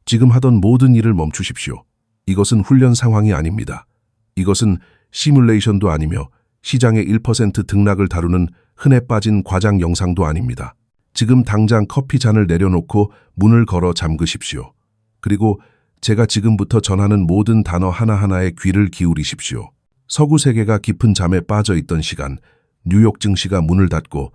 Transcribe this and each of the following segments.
지금 하던 모든 일을 멈추십시오. 이것은 훈련 상황이 아닙니다. 이것은 시뮬레이션도 아니며 시장의 1% 등락을 다루는 흔해 빠진 과장 영상도 아닙니다. 지금 당장 커피 잔을 내려놓고 문을 걸어 잠그십시오. 그리고 제가 지금부터 전하는 모든 단어 하나하나에 귀를 기울이십시오. 서구 세계가 깊은 잠에 빠져 있던 시간, 뉴욕 증시가 문을 닫고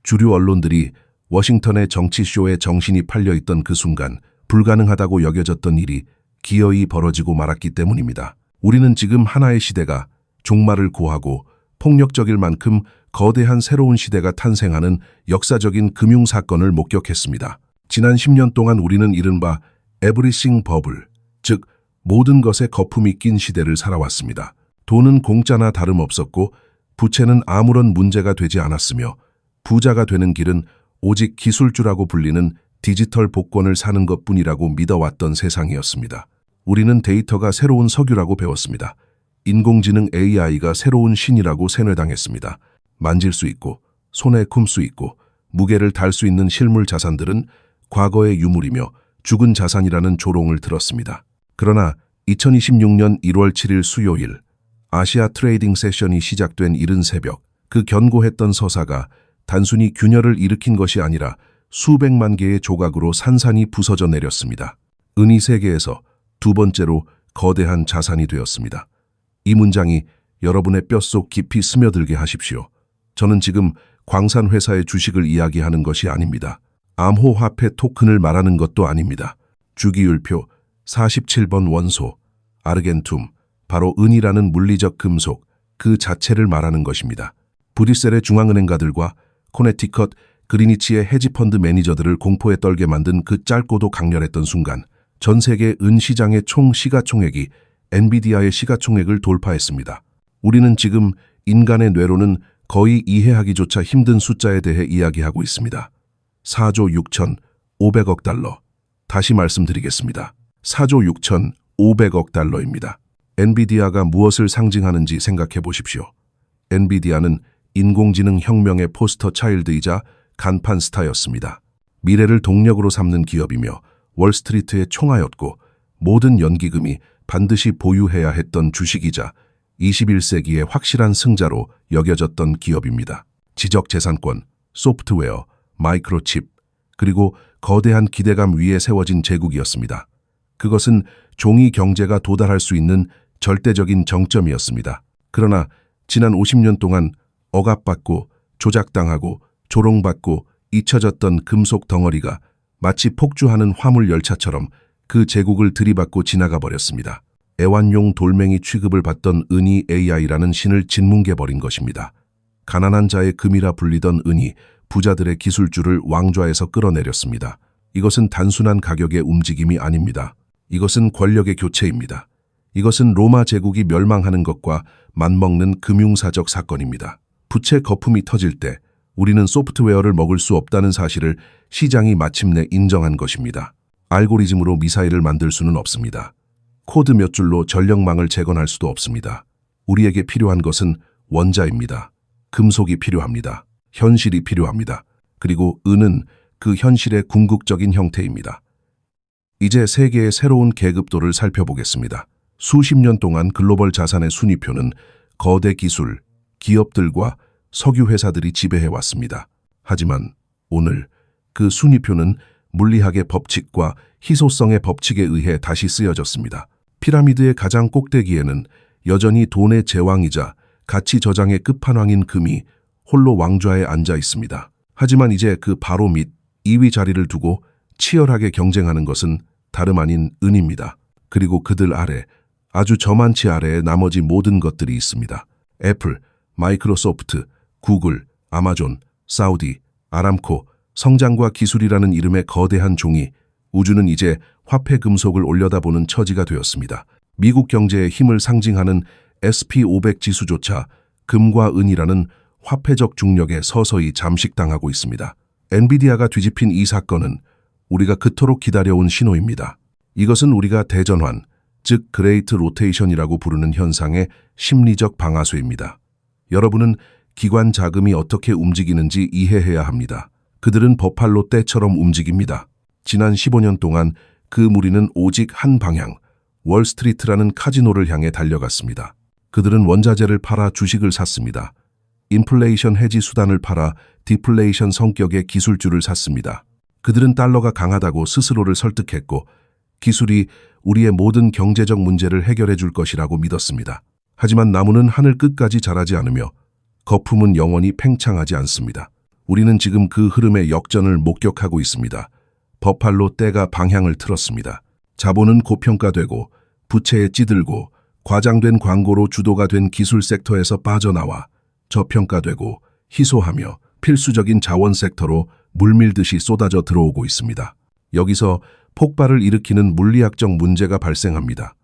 주류 언론들이 워싱턴의 정치쇼에 정신이 팔려 있던 그 순간 불가능하다고 여겨졌던 일이 기어이 벌어지고 말았기 때문입니다. 우리는 지금 하나의 시대가 종말을 고하고 폭력적일 만큼 거대한 새로운 시대가 탄생하는 역사적인 금융사건을 목격했습니다. 지난 10년 동안 우리는 이른바 에브리싱 버블, 즉 모든 것에 거품이 낀 시대를 살아왔습니다. 돈은 공짜나 다름없었고 부채는 아무런 문제가 되지 않았으며 부자가 되는 길은 오직 기술주라고 불리는 디지털 복권을 사는 것뿐이라고 믿어왔던 세상이었습니다. 우리는 데이터가 새로운 석유라고 배웠습니다. 인공지능 AI가 새로운 신이라고 세뇌당했습니다. 만질 수 있고 손에 쿰 수 있고 무게를 달 수 있는 실물 자산들은 과거의 유물이며 죽은 자산이라는 조롱을 들었습니다. 그러나 2026년 1월 7일 수요일 아시아 트레이딩 세션이 시작된 이른 새벽, 그 견고했던 서사가 단순히 균열을 일으킨 것이 아니라 수백만 개의 조각으로 산산이 부서져 내렸습니다. 은이 세계에서 두 번째로 거대한 자산이 되었습니다. 이 문장이 여러분의 뼛속 깊이 스며들게 하십시오. 저는 지금 광산 회사의 주식을 이야기하는 것이 아닙니다. 암호화폐 토큰을 말하는 것도 아닙니다. 주기율표 47번 원소, 아르겐툼, 바로 은이라는 물리적 금속, 그 자체를 말하는 것입니다. 브뤼셀의 중앙은행가들과 코네티컷, 그리니치의 헤지펀드 매니저들을 공포에 떨게 만든 그 짧고도 강렬했던 순간, 전 세계 은 시장의 총 시가총액이 엔비디아의 시가총액을 돌파했습니다. 우리는 지금 인간의 뇌로는 거의 이해하기조차 힘든 숫자에 대해 이야기하고 있습니다. 4조 6,500억 달러. 다시 말씀드리겠습니다. 4조 6,500억 달러입니다. 엔비디아가 무엇을 상징하는지 생각해 보십시오. 엔비디아는 인공지능 혁명의 포스터 차일드이자 간판 스타였습니다. 미래를 동력으로 삼는 기업이며 월스트리트의 총아였고 모든 연기금이 반드시 보유해야 했던 주식이자 21세기의 확실한 승자로 여겨졌던 기업입니다. 지적재산권, 소프트웨어, 마이크로칩, 그리고 거대한 기대감 위에 세워진 제국이었습니다. 그것은 종이 경제가 도달할 수 있는 절대적인 정점이었습니다. 그러나 지난 50년 동안 억압받고 조작당하고 조롱받고 잊혀졌던 금속 덩어리가 마치 폭주하는 화물 열차처럼 그 제국을 들이받고 지나가 버렸습니다. 애완용 돌멩이 취급을 받던 은이 AI라는 신을 짓뭉개버린 것입니다. 가난한 자의 금이라 불리던 은이 부자들의 기술주를 왕좌에서 끌어내렸습니다. 이것은 단순한 가격의 움직임이 아닙니다. 이것은 권력의 교체입니다. 이것은 로마 제국이 멸망하는 것과 맞먹는 금융사적 사건입니다. 부채 거품이 터질 때 우리는 소프트웨어를 먹을 수 없다는 사실을 시장이 마침내 인정한 것입니다. 알고리즘으로 미사일을 만들 수는 없습니다. 코드 몇 줄로 전력망을 재건할 수도 없습니다. 우리에게 필요한 것은 원자입니다. 금속이 필요합니다. 현실이 필요합니다. 그리고 은은 그 현실의 궁극적인 형태입니다. 이제 세계의 새로운 계급도를 살펴보겠습니다. 수십 년 동안 글로벌 자산의 순위표는 거대 기술, 기업들과 석유 회사들이 지배해왔습니다. 하지만 오늘 그 순위표는 물리학의 법칙과 희소성의 법칙에 의해 다시 쓰여졌습니다. 피라미드의 가장 꼭대기에는 여전히 돈의 제왕이자 가치 저장의 끝판왕인 금이 홀로 왕좌에 앉아 있습니다. 하지만 이제 그 바로 밑 2위 자리를 두고 치열하게 경쟁하는 것은 다름 아닌 은입니다. 그리고 그들 아래, 아주 저만치 아래에 나머지 모든 것들이 있습니다. 애플, 마이크로소프트, 구글, 아마존, 사우디, 아람코, 성장과 기술이라는 이름의 거대한 종이 우주는 이제 화폐 금속을 올려다보는 처지가 되었습니다. 미국 경제의 힘을 상징하는 SP500 지수조차 금과 은이라는 화폐적 중력에 서서히 잠식당하고 있습니다. 엔비디아가 뒤집힌 이 사건은 우리가 그토록 기다려온 신호입니다. 이것은 우리가 대전환, 즉 그레이트 로테이션이라고 부르는 현상의 심리적 방아쇠입니다. 여러분은 기관 자금이 어떻게 움직이는지 이해해야 합니다. 그들은 버팔로 떼처럼 움직입니다. 지난 15년 동안 그 무리는 오직 한 방향, 월스트리트라는 카지노를 향해 달려갔습니다. 그들은 원자재를 팔아 주식을 샀습니다. 인플레이션 해지 수단을 팔아 디플레이션 성격의 기술주를 샀습니다. 그들은 달러가 강하다고 스스로를 설득했고 기술이 우리의 모든 경제적 문제를 해결해 줄 것이라고 믿었습니다. 하지만 나무는 하늘 끝까지 자라지 않으며 거품은 영원히 팽창하지 않습니다. 우리는 지금 그 흐름의 역전을 목격하고 있습니다. 버팔로 떼가 방향을 틀었습니다. 자본은 고평가되고 부채에 찌들고 과장된 광고로 주도가 된 기술 섹터에서 빠져나와 저평가되고 희소하며 필수적인 자원 섹터로 물밀듯이 쏟아져 들어오고 있습니다. 여기서 폭발을 일으키는 물리학적 문제가 발생합니다.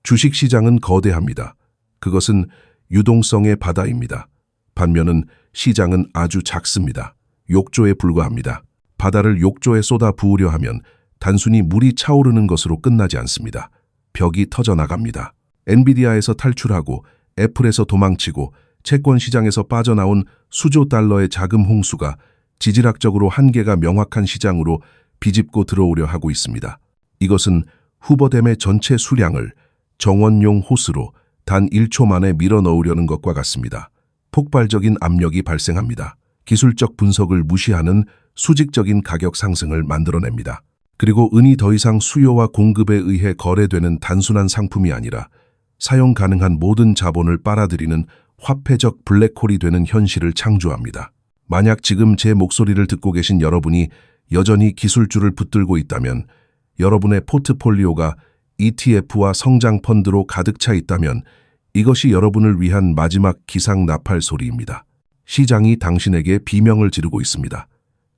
주식시장은 거대합니다. 그것은 유동성의 바다입니다. 반면은 시장은 아주 작습니다. 욕조에 불과합니다. 바다를 욕조에 쏟아 부으려 하면 단순히 물이 차오르는 것으로 끝나지 않습니다. 벽이 터져나갑니다. 엔비디아에서 탈출하고 애플에서 도망치고 채권 시장에서 빠져나온 수조 달러의 자금 홍수가 지질학적으로 한계가 명확한 시장으로 비집고 들어오려 하고 있습니다. 이것은 후버댐의 전체 수량을 정원용 호스로 단 1초 만에 밀어넣으려는 것과 같습니다. 폭발적인 압력이 발생합니다. 기술적 분석을 무시하는 수직적인 가격 상승을 만들어냅니다. 그리고 은이 더 이상 수요와 공급에 의해 거래되는 단순한 상품이 아니라 사용 가능한 모든 자본을 빨아들이는 화폐적 블랙홀이 되는 현실을 창조합니다. 만약 지금 제 목소리를 듣고 계신 여러분이 여전히 기술주를 붙들고 있다면, 여러분의 포트폴리오가 ETF와 성장 펀드로 가득 차 있다면 이것이 여러분을 위한 마지막 기상 나팔 소리입니다. 시장이 당신에게 비명을 지르고 있습니다.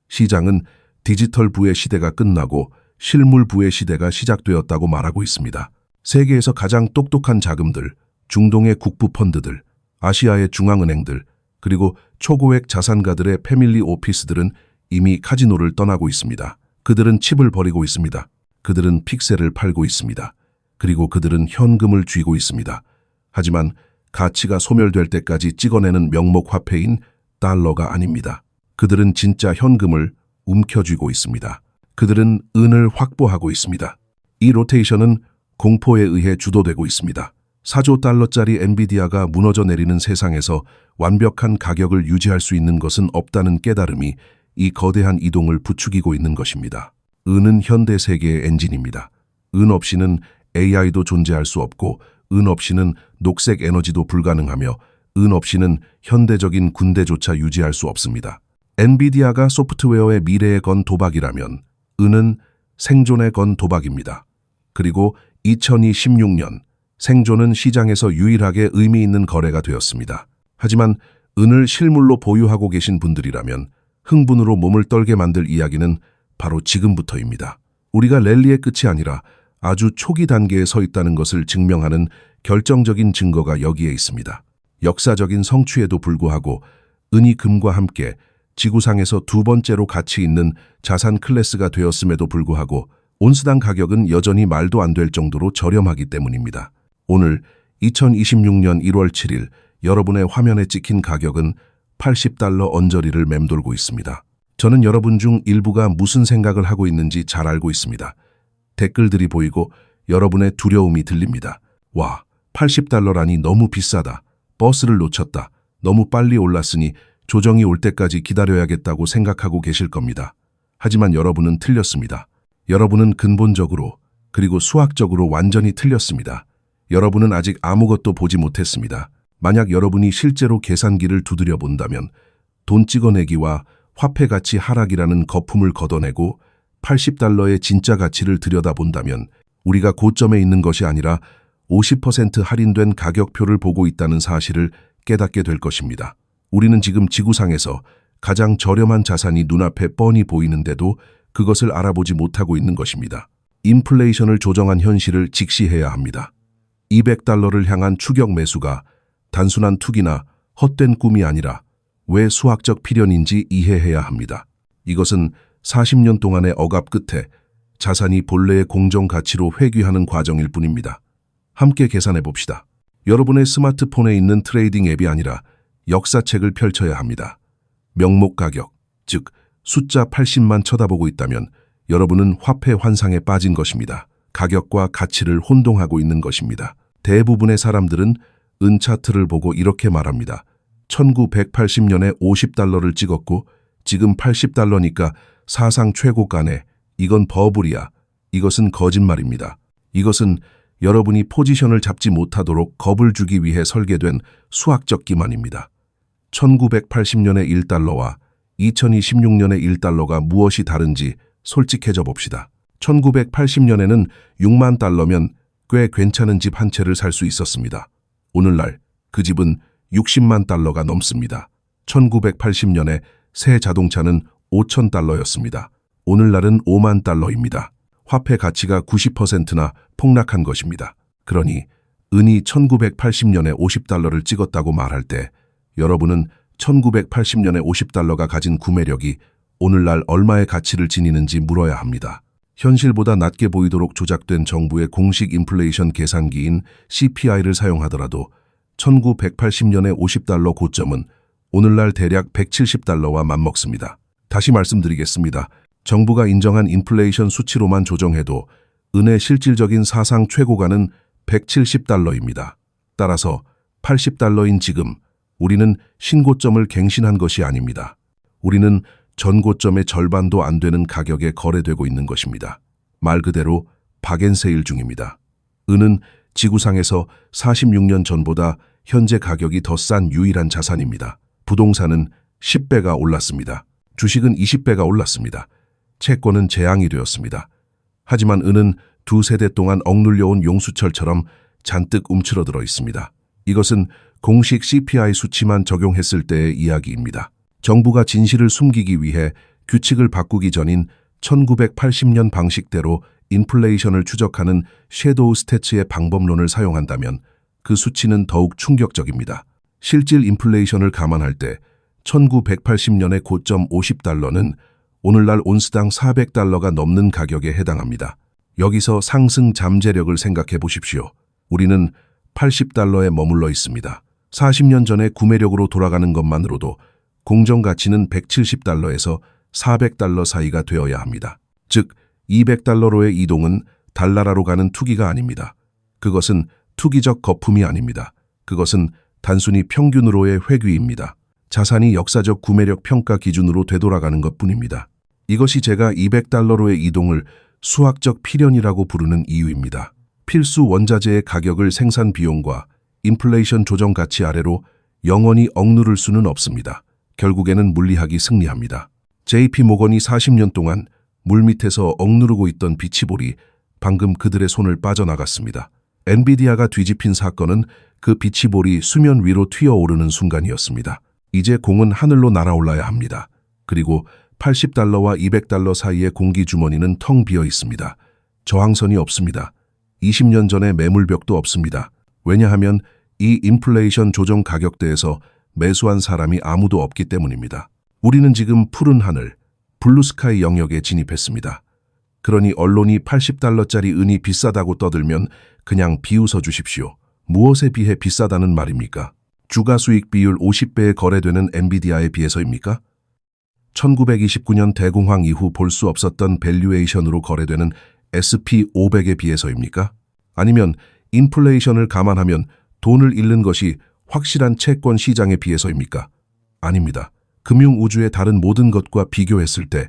시장은 디지털 부의 시대가 끝나고 실물 부의 시대가 시작되었다고 말하고 있습니다. 세계에서 가장 똑똑한 자금들, 중동의 국부 펀드들, 아시아의 중앙은행들, 그리고 초고액 자산가들의 패밀리 오피스들은 이미 카지노를 떠나고 있습니다. 그들은 칩을 버리고 있습니다. 그들은 픽셀을 팔고 있습니다. 그리고 그들은 현금을 쥐고 있습니다. 하지만 가치가 소멸될 때까지 찍어내는 명목 화폐인 달러가 아닙니다. 그들은 진짜 현금을 움켜쥐고 있습니다. 그들은 은을 확보하고 있습니다. 이 로테이션은 공포에 의해 주도되고 있습니다. 4조 달러짜리 엔비디아가 무너져 내리는 세상에서 완벽한 가격을 유지할 수 있는 것은 없다는 깨달음이 이 거대한 이동을 부추기고 있는 것입니다. 은은 현대 세계의 엔진입니다. 은 없이는 AI도 존재할 수 없고, 은 없이는 녹색 에너지도 불가능하며, 은 없이는 현대적인 군대조차 유지할 수 없습니다. 엔비디아가 소프트웨어의 미래에 건 도박이라면 은은 생존에 건 도박입니다. 그리고 2016년 생존은 시장에서 유일하게 의미 있는 거래가 되었습니다. 하지만 은을 실물로 보유하고 계신 분들이라면 흥분으로 몸을 떨게 만들 이야기는 바로 지금부터입니다. 우리가 랠리의 끝이 아니라 아주 초기 단계에 서 있다는 것을 증명하는 결정적인 증거가 여기에 있습니다. 역사적인 성취에도 불구하고 은이 금과 함께 지구상에서 두 번째로 가치 있는 자산 클래스가 되었음에도 불구하고 온스당 가격은 여전히 말도 안 될 정도로 저렴하기 때문입니다. 오늘 2026년 1월 7일 여러분의 화면에 찍힌 가격은 80달러 언저리를 맴돌고 있습니다. 저는 여러분 중 일부가 무슨 생각을 하고 있는지 잘 알고 있습니다. 댓글들이 보이고 여러분의 두려움이 들립니다. 와, 80달러라니 너무 비싸다. 버스를 놓쳤다. 너무 빨리 올랐으니 조정이 올 때까지 기다려야겠다고 생각하고 계실 겁니다. 하지만 여러분은 틀렸습니다. 여러분은 근본적으로 그리고 수학적으로 완전히 틀렸습니다. 여러분은 아직 아무것도 보지 못했습니다. 만약 여러분이 실제로 계산기를 두드려 본다면 돈 찍어내기와 화폐 가치 하락이라는 거품을 걷어내고 80달러의 진짜 가치를 들여다본다면 우리가 고점에 있는 것이 아니라 50% 할인된 가격표를 보고 있다는 사실을 깨닫게 될 것입니다. 우리는 지금 지구상에서 가장 저렴한 자산이 눈앞에 뻔히 보이는데도 그것을 알아보지 못하고 있는 것입니다. 인플레이션을 조정한 현실을 직시해야 합니다. 200달러를 향한 추격 매수가 단순한 투기나 헛된 꿈이 아니라 왜 수학적 필연인지 이해해야 합니다. 이것은 40년 동안의 억압 끝에 자산이 본래의 공정 가치로 회귀하는 과정일 뿐입니다. 함께 계산해 봅시다. 여러분의 스마트폰에 있는 트레이딩 앱이 아니라 역사책을 펼쳐야 합니다. 명목 가격, 즉 숫자 80만 쳐다보고 있다면 여러분은 화폐 환상에 빠진 것입니다. 가격과 가치를 혼동하고 있는 것입니다. 대부분의 사람들은 은 차트를 보고 이렇게 말합니다. 1980년에 50달러를 찍었고 지금 80달러니까 사상 최고가네. 이건 버블이야. 이것은 거짓말입니다. 이것은 여러분이 포지션을 잡지 못하도록 겁을 주기 위해 설계된 수학적 기만입니다. 1980년의 1달러와 2026년의 1달러가 무엇이 다른지 솔직해져 봅시다. 1980년에는 6만 달러면 꽤 괜찮은 집 한 채를 살 수 있었습니다. 오늘날 그 집은 60만 달러가 넘습니다. 1980년에 새 자동차는 5천 달러였습니다. 오늘날은 5만 달러입니다. 화폐 가치가 90%나 폭락한 것입니다. 그러니 은이 1980년에 50달러를 찍었다고 말할 때 여러분은 1980년에 50달러가 가진 구매력이 오늘날 얼마의 가치를 지니는지 물어야 합니다. 현실보다 낮게 보이도록 조작된 정부의 공식 인플레이션 계산기인 CPI를 사용하더라도 1980년의 50달러 고점은 오늘날 대략 170달러와 맞먹습니다. 다시 말씀드리겠습니다. 정부가 인정한 인플레이션 수치로만 조정해도 은의 실질적인 사상 최고가는 170달러입니다. 따라서 80달러인 지금 우리는 신고점을 갱신한 것이 아닙니다. 우리는 전고점의 절반도 안 되는 가격에 거래되고 있는 것입니다. 말 그대로 박앤세일 중입니다. 은은 지구상에서 46년 전보다 현재 가격이 더 싼 유일한 자산입니다. 부동산은 10배가 올랐습니다. 주식은 20배가 올랐습니다. 채권은 재앙이 되었습니다. 하지만 은은 두 세대 동안 억눌려온 용수철처럼 잔뜩 움츠러들어 있습니다. 이것은 공식 CPI 수치만 적용했을 때의 이야기입니다. 정부가 진실을 숨기기 위해 규칙을 바꾸기 전인 1980년 방식대로 인플레이션을 추적하는 섀도우 스태츠의 방법론을 사용한다면 그 수치는 더욱 충격적입니다. 실질 인플레이션을 감안할 때 1980년의 고점 50달러는 오늘날 온스당 400달러가 넘는 가격에 해당합니다. 여기서 상승 잠재력을 생각해 보십시오. 우리는 80달러에 머물러 있습니다. 40년 전의 구매력으로 돌아가는 것만으로도 공정가치는 170달러에서 400달러 사이가 되어야 합니다. 즉, 200달러로의 이동은 달나라로 가는 투기가 아닙니다. 그것은 투기적 거품이 아닙니다. 그것은 단순히 평균으로의 회귀입니다. 자산이 역사적 구매력 평가 기준으로 되돌아가는 것뿐입니다. 이것이 제가 200달러로의 이동을 수학적 필연이라고 부르는 이유입니다. 필수 원자재의 가격을 생산 비용과 인플레이션 조정 가치 아래로 영원히 억누를 수는 없습니다. 결국에는 물리학이 승리합니다. JP 모건이 40년 동안 물밑에서 억누르고 있던 비치볼이 방금 그들의 손을 빠져나갔습니다. 엔비디아가 뒤집힌 사건은 그 비치볼이 수면 위로 튀어오르는 순간이었습니다. 이제 공은 하늘로 날아올라야 합니다. 그리고 80달러와 200달러 사이의 공기 주머니는 텅 비어 있습니다. 저항선이 없습니다. 20년 전의 매물벽도 없습니다. 왜냐하면 이 인플레이션 조정 가격대에서 매수한 사람이 아무도 없기 때문입니다. 우리는 지금 푸른 하늘, 블루스카이 영역에 진입했습니다. 그러니 언론이 80달러짜리 은이 비싸다고 떠들면 그냥 비웃어 주십시오. 무엇에 비해 비싸다는 말입니까? 주가 수익 비율 50배에 거래되는 엔비디아에 비해서입니까? 1929년 대공황 이후 볼 수 없었던 밸류에이션으로 거래되는 SP500에 비해서입니까? 아니면 인플레이션을 감안하면 돈을 잃는 것이 확실한 채권 시장에 비해서입니까? 아닙니다. 금융우주의 다른 모든 것과 비교했을 때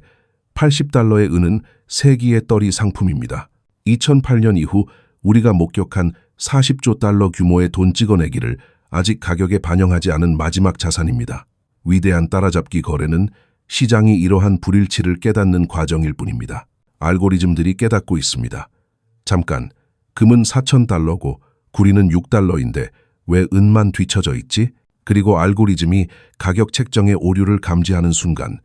80달러의 은은 세기의 떨이 상품입니다. 2008년 이후 우리가 목격한 40조 달러 규모의 돈 찍어내기를 아직 가격에 반영하지 않은 마지막 자산입니다. 위대한 따라잡기 거래는 시장이 이러한 불일치를 깨닫는 과정일 뿐입니다. 알고리즘들이 깨닫고 있습니다. 잠깐, 금은 4,000달러고 구리는 6달러인데 왜 은만 뒤처져 있지? 그리고 알고리즘이 가격 책정의 오류를 감지하는 순간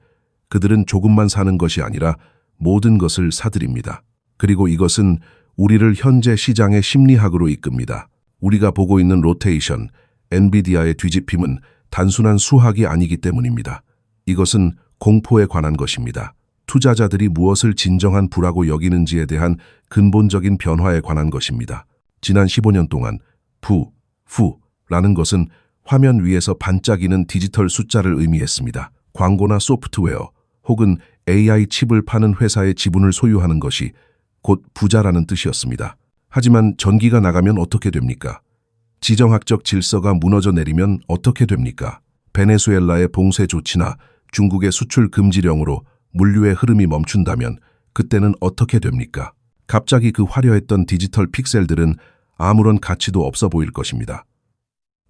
그들은 조금만 사는 것이 아니라 모든 것을 사들입니다. 그리고 이것은 우리를 현재 시장의 심리학으로 이끕니다. 우리가 보고 있는 로테이션, 엔비디아의 뒤집힘은 단순한 수학이 아니기 때문입니다. 이것은 공포에 관한 것입니다. 투자자들이 무엇을 진정한 부라고 여기는지에 대한 근본적인 변화에 관한 것입니다. 지난 15년 동안 FU라는 것은 화면 위에서 반짝이는 디지털 숫자를 의미했습니다. 광고나 소프트웨어 혹은 AI 칩을 파는 회사의 지분을 소유하는 것이 곧 부자라는 뜻이었습니다. 하지만 전기가 나가면 어떻게 됩니까? 지정학적 질서가 무너져 내리면 어떻게 됩니까? 베네수엘라의 봉쇄 조치나 중국의 수출 금지령으로 물류의 흐름이 멈춘다면 그때는 어떻게 됩니까? 갑자기 그 화려했던 디지털 픽셀들은 아무런 가치도 없어 보일 것입니다.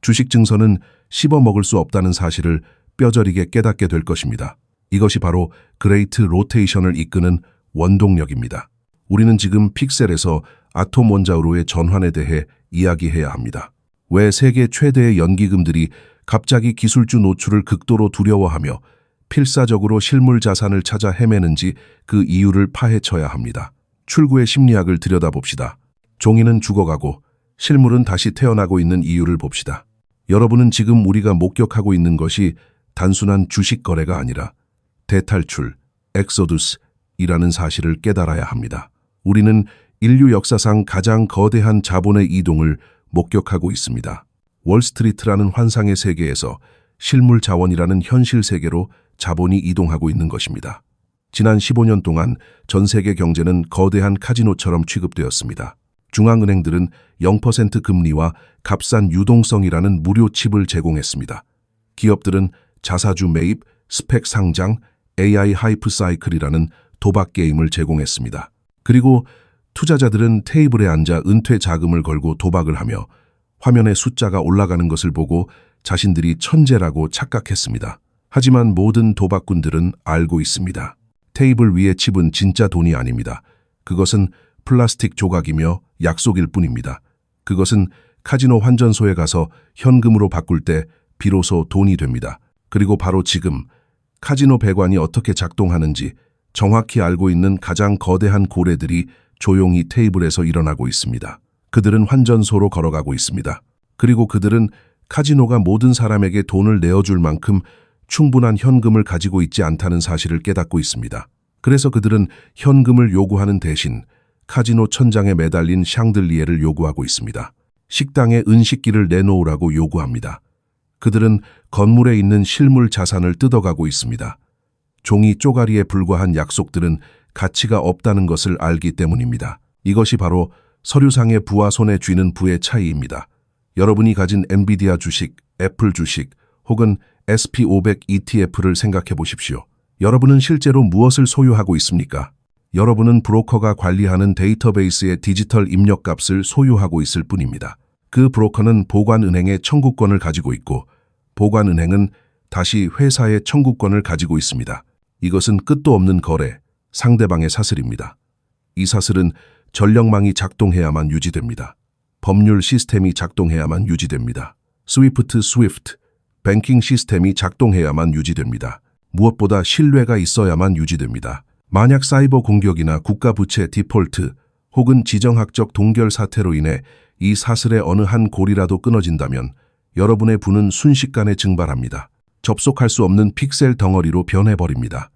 주식 증서는 씹어먹을 수 없다는 사실을 뼈저리게 깨닫게 될 것입니다. 이것이 바로 그레이트 로테이션을 이끄는 원동력입니다. 우리는 지금 픽셀에서 아톰 원자로의 전환에 대해 이야기해야 합니다. 왜 세계 최대의 연기금들이 갑자기 기술주 노출을 극도로 두려워하며 필사적으로 실물 자산을 찾아 헤매는지 그 이유를 파헤쳐야 합니다. 출구의 심리학을 들여다봅시다. 종이는 죽어가고 실물은 다시 태어나고 있는 이유를 봅시다. 여러분은 지금 우리가 목격하고 있는 것이 단순한 주식 거래가 아니라 대탈출, 엑소두스이라는 사실을 깨달아야 합니다. 우리는 인류 역사상 가장 거대한 자본의 이동을 목격하고 있습니다. 월스트리트라는 환상의 세계에서 실물 자원이라는 현실 세계로 자본이 이동하고 있는 것입니다. 지난 15년 동안 전 세계 경제는 거대한 카지노처럼 취급되었습니다. 중앙은행들은 0% 금리와 값싼 유동성이라는 무료 칩을 제공했습니다. 기업들은 자사주 매입, 스펙 상장, AI 하이프 사이클이라는 도박 게임을 제공했습니다. 그리고 투자자들은 테이블에 앉아 은퇴 자금을 걸고 도박을 하며 화면에 숫자가 올라가는 것을 보고 자신들이 천재라고 착각했습니다. 하지만 모든 도박꾼들은 알고 있습니다. 테이블 위의 칩은 진짜 돈이 아닙니다. 그것은 플라스틱 조각이며 약속일 뿐입니다. 그것은 카지노 환전소에 가서 현금으로 바꿀 때 비로소 돈이 됩니다. 그리고 바로 지금 카지노 배관이 어떻게 작동하는지 정확히 알고 있는 가장 거대한 고래들이 조용히 테이블에서 일어나고 있습니다. 그들은 환전소로 걸어가고 있습니다. 그리고 그들은 카지노가 모든 사람에게 돈을 내어줄 만큼 충분한 현금을 가지고 있지 않다는 사실을 깨닫고 있습니다. 그래서 그들은 현금을 요구하는 대신 카지노 천장에 매달린 샹들리에를 요구하고 있습니다. 식당에 은식기를 내놓으라고 요구합니다. 그들은 건물에 있는 실물 자산을 뜯어가고 있습니다. 종이 쪼가리에 불과한 약속들은 가치가 없다는 것을 알기 때문입니다. 이것이 바로 서류상의 부와 손에 쥐는 부의 차이입니다. 여러분이 가진 엔비디아 주식, 애플 주식 혹은 SP500 ETF를 생각해 보십시오. 여러분은 실제로 무엇을 소유하고 있습니까? 여러분은 브로커가 관리하는 데이터베이스의 디지털 입력값을 소유하고 있을 뿐입니다. 그 브로커는 보관은행의 청구권을 가지고 있고 보관은행은 다시 회사의 청구권을 가지고 있습니다. 이것은 끝도 없는 거래, 상대방의 사슬입니다. 이 사슬은 전력망이 작동해야만 유지됩니다. 법률 시스템이 작동해야만 유지됩니다. 스위프트, 뱅킹 시스템이 작동해야만 유지됩니다. 무엇보다 신뢰가 있어야만 유지됩니다. 만약 사이버 공격이나 국가부채 디폴트 혹은 지정학적 동결 사태로 인해 이 사슬의 어느 한 골이라도 끊어진다면 여러분의 부는 순식간에 증발합니다. 접속할 수 없는 픽셀 덩어리로 변해버립니다.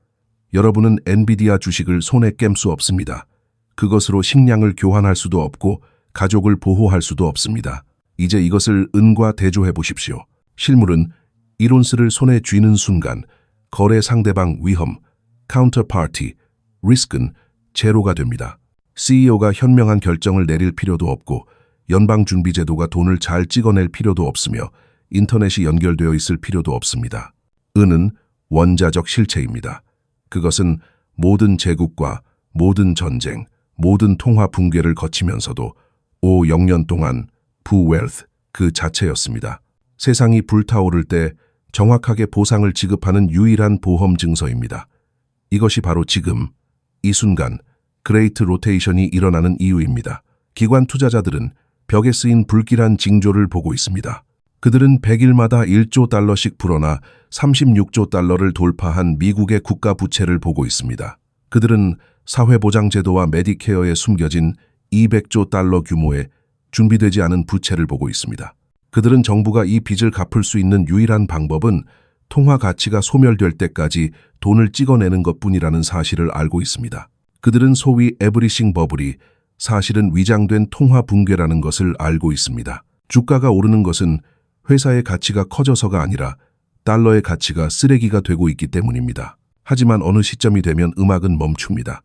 여러분은 엔비디아 주식을 손에 깸 수 없습니다. 그것으로 식량을 교환할 수도 없고 가족을 보호할 수도 없습니다. 이제 이것을 은과 대조해 보십시오. 실물은 이론스를 손에 쥐는 순간 거래 상대방 위험, 카운터파티, 리스크는 제로가 됩니다. CEO가 현명한 결정을 내릴 필요도 없고 연방준비제도가 돈을 잘 찍어낼 필요도 없으며 인터넷이 연결되어 있을 필요도 없습니다. 은은 원자적 실체입니다. 그것은 모든 제국과 모든 전쟁, 모든 통화 붕괴를 거치면서도 5~0년 동안 부웰스 그 자체였습니다. 세상이 불타오를 때 정확하게 보상을 지급하는 유일한 보험 증서입니다. 이것이 바로 지금, 이 순간 그레이트 로테이션이 일어나는 이유입니다. 기관 투자자들은 벽에 쓰인 불길한 징조를 보고 있습니다. 그들은 100일마다 1조 달러씩 불어나 36조 달러를 돌파한 미국의 국가 부채를 보고 있습니다. 그들은 사회보장제도와 메디케어에 숨겨진 200조 달러 규모의 준비되지 않은 부채를 보고 있습니다. 그들은 정부가 이 빚을 갚을 수 있는 유일한 방법은 통화 가치가 소멸될 때까지 돈을 찍어내는 것뿐이라는 사실을 알고 있습니다. 그들은 소위 에브리싱 버블이 사실은 위장된 통화 붕괴라는 것을 알고 있습니다. 주가가 오르는 것은 회사의 가치가 커져서가 아니라 달러의 가치가 쓰레기가 되고 있기 때문입니다. 하지만 어느 시점이 되면 음악은 멈춥니다.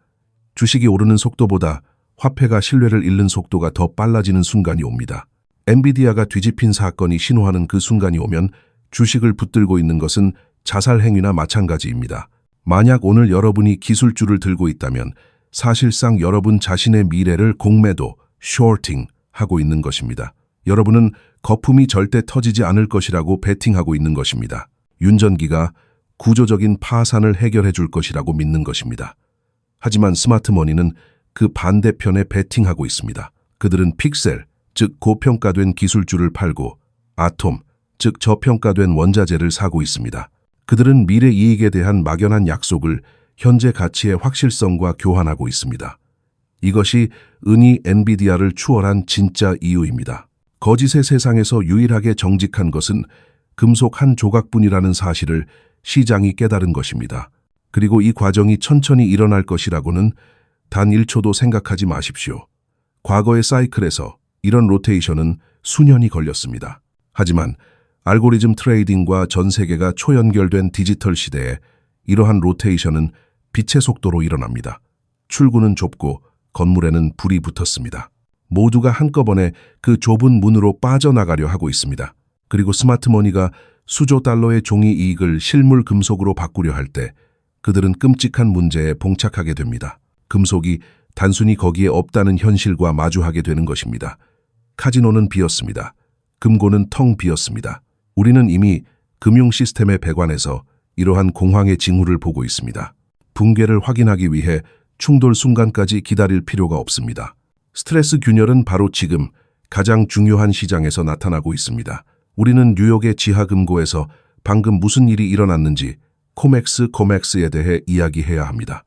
주식이 오르는 속도보다 화폐가 신뢰를 잃는 속도가 더 빨라지는 순간이 옵니다. 엔비디아가 뒤집힌 사건이 신호하는 그 순간이 오면 주식을 붙들고 있는 것은 자살 행위나 마찬가지입니다. 만약 오늘 여러분이 기술주를 들고 있다면 사실상 여러분 자신의 미래를 공매도, 쇼팅 하고 있는 것입니다. 여러분은 거품이 절대 터지지 않을 것이라고 베팅하고 있는 것입니다. 윤전기가 구조적인 파산을 해결해 줄 것이라고 믿는 것입니다. 하지만 스마트머니는 그 반대편에 베팅하고 있습니다. 그들은 픽셀, 즉 고평가된 기술주를 팔고 아톰, 즉 저평가된 원자재를 사고 있습니다. 그들은 미래 이익에 대한 막연한 약속을 현재 가치의 확실성과 교환하고 있습니다. 이것이 은이 엔비디아를 추월한 진짜 이유입니다. 거짓의 세상에서 유일하게 정직한 것은 금속 한 조각뿐이라는 사실을 시장이 깨달은 것입니다. 그리고 이 과정이 천천히 일어날 것이라고는 단 1초도 생각하지 마십시오. 과거의 사이클에서 이런 로테이션은 수년이 걸렸습니다. 하지만 알고리즘 트레이딩과 전 세계가 초연결된 디지털 시대에 이러한 로테이션은 빛의 속도로 일어납니다. 출구는 좁고 건물에는 불이 붙었습니다. 모두가 한꺼번에 그 좁은 문으로 빠져나가려 하고 있습니다. 그리고 스마트머니가 수조 달러의 종이 이익을 실물 금속으로 바꾸려 할 때 그들은 끔찍한 문제에 봉착하게 됩니다. 금속이 단순히 거기에 없다는 현실과 마주하게 되는 것입니다. 카지노는 비었습니다. 금고는 텅 비었습니다. 우리는 이미 금융 시스템의 배관에서 이러한 공황의 징후를 보고 있습니다. 붕괴를 확인하기 위해 충돌 순간까지 기다릴 필요가 없습니다. 스트레스 균열은 바로 지금 가장 중요한 시장에서 나타나고 있습니다. 우리는 뉴욕의 지하금고에서 방금 무슨 일이 일어났는지 코맥스에 대해 이야기해야 합니다.